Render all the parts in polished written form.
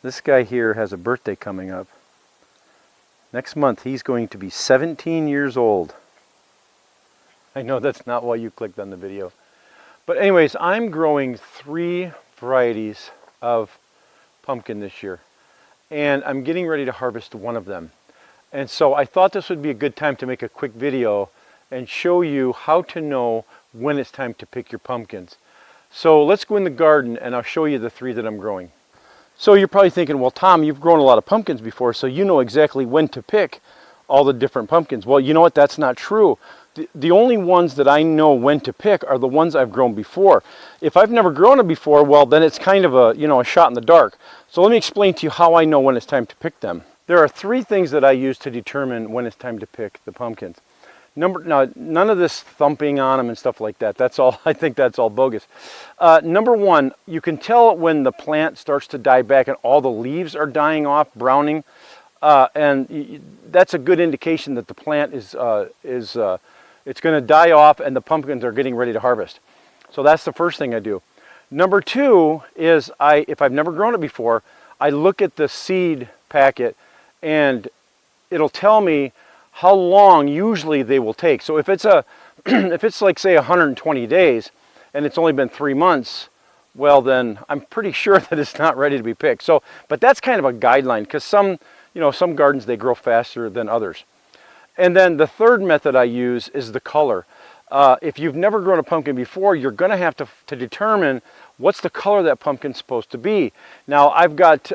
This guy here has a birthday coming up. Next month he's going to be 17 years old. I know that's not why you clicked on the video. But anyways, I'm growing 3 varieties of pumpkin this year. And I'm getting ready to harvest one of them. And so I thought this would be a good time to make a quick video and show you how to know when it's time to pick your pumpkins. So let's go in the garden and I'll show you the 3 that I'm growing. So you're probably thinking, well, Tom, you've grown a lot of pumpkins before, so you know exactly when to pick all the different pumpkins. Well, you know what? That's not true. The only ones that I know when to pick are the ones I've grown before. If I've never grown them before, well, then it's kind of a shot in the dark. So let me explain to you how I know when it's time to pick them. There are 3 things that I use to determine when it's time to pick the pumpkins. Now, none of this thumping on them and stuff like that. That's all. I think that's all bogus. Number 1, you can tell when the plant starts to die back and all the leaves are dying off, browning, and that's a good indication that the plant is it's going to die off and the pumpkins are getting ready to harvest. So that's the first thing I do. Number 2 is if I've never grown it before, I look at the seed packet and it'll tell me how long usually they will take. So if it's if it's like say 120 days and it's only been 3 months, well then I'm pretty sure that it's not ready to be picked. So, but that's kind of a guideline because some gardens they grow faster than others. And then the third method I use is the color. If you've never grown a pumpkin before, you're going to have to determine what's the color that pumpkin's supposed to be. Now I've got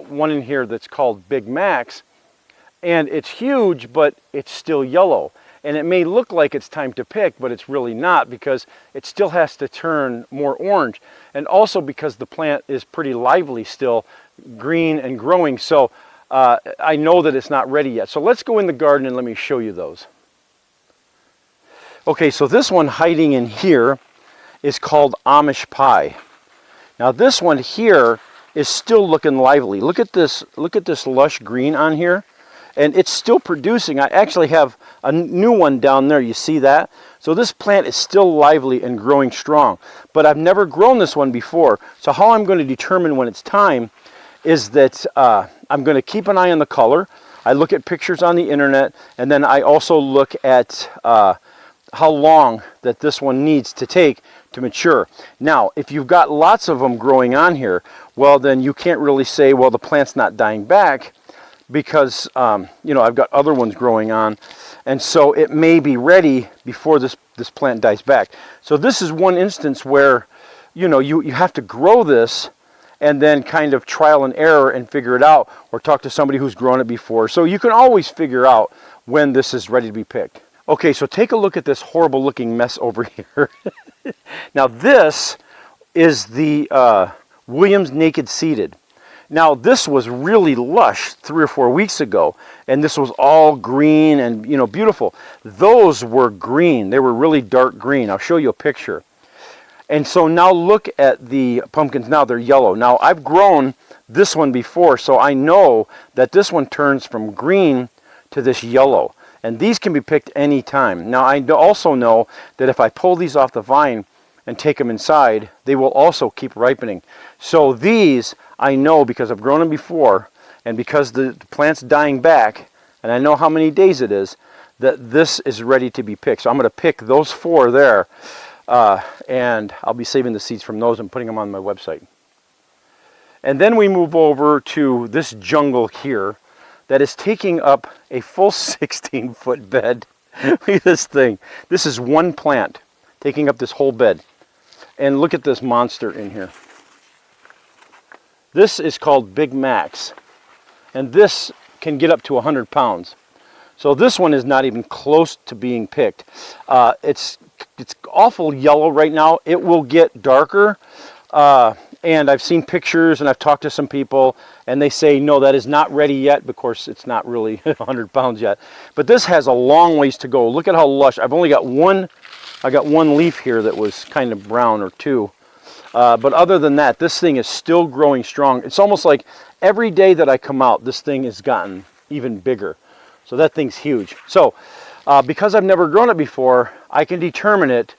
one in here that's called Big Max. And it's huge, but it's still yellow. And it may look like it's time to pick, but it's really not because it still has to turn more orange. And also because the plant is pretty lively still, green and growing. So I know that it's not ready yet. So let's go in the garden and let me show you those. Okay, so this one hiding in here is called Amish Pie. Now this one here is still looking lively. Look at this lush green on here. And it's still producing. I actually have a new one down there. You see that? So this plant is still lively and growing strong. But I've never grown this one before. So how I'm going to determine when it's time is that I'm going to keep an eye on the color. I look at pictures on the internet. And then I also look at how long that this one needs to take to mature. Now, if you've got lots of them growing on here, well, then you can't really say, well, the plant's not dying back, because I've got other ones growing on, and so it may be ready before this plant dies back. So this is one instance where you have to grow this and then kind of trial and error and figure it out, or talk to somebody who's grown it before. So you can always figure out when this is ready to be picked. Okay, so take a look at this horrible looking mess over here. Now this is the Williams Naked Seeded. Now this was really lush 3 or 4 weeks ago, and this was all green and beautiful. Those were green. They were really dark green. I'll show you a picture. And so now look at the pumpkins. Now they're yellow. Now I've grown this one before, so I know that this one turns from green to this yellow. And these can be picked any time. Now I also know that if I pull these off the vine and take them inside, they will also keep ripening. So these I know because I've grown them before, and because the plant's dying back, and I know how many days it is, that this is ready to be picked. So I'm going to pick those 4 there, and I'll be saving the seeds from those and putting them on my website. And then we move over to this jungle here that is taking up a full 16-foot bed. Look at this thing. This is one plant taking up this whole bed. And look at this monster in here. This is called Big Max, and this can get up to 100 pounds. So this one is not even close to being picked. It's awful yellow right now. It will get darker, and I've seen pictures and I've talked to some people, and they say, no, that is not ready yet. Of course, it's not really 100 pounds yet. But this has a long ways to go. Look at how lush. I've only got one leaf here that was kind of brown, or 2. But other than that, this thing is still growing strong. It's almost like every day that I come out, this thing has gotten even bigger. So that thing's huge. So because I've never grown it before, I can determine it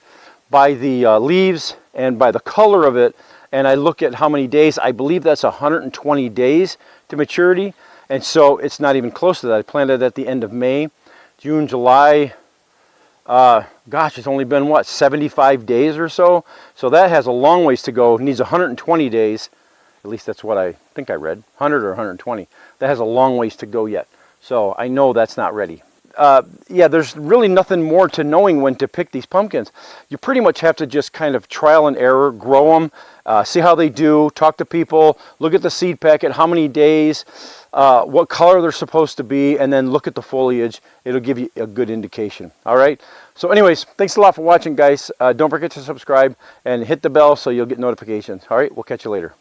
by the leaves and by the color of it and I look at how many days, I believe that's 120 days to maturity. And so it's not even close to that. I planted at the end of May, June, July. Gosh, it's only been what, 75 days or so? So that has a long ways to go. It needs 120 days. At least that's what I think I read, 100 or 120. That has a long ways to go yet. So I know that's not ready. Yeah, there's really nothing more to knowing when to pick these pumpkins. You pretty much have to just kind of trial and error, grow them, see how they do, talk to people, look at the seed packet, how many days, what color they're supposed to be, and then look at the foliage. It'll give you a good indication. All right. So anyways, thanks a lot for watching, guys. Don't forget to subscribe and hit the bell so you'll get notifications. All right, we'll catch you later.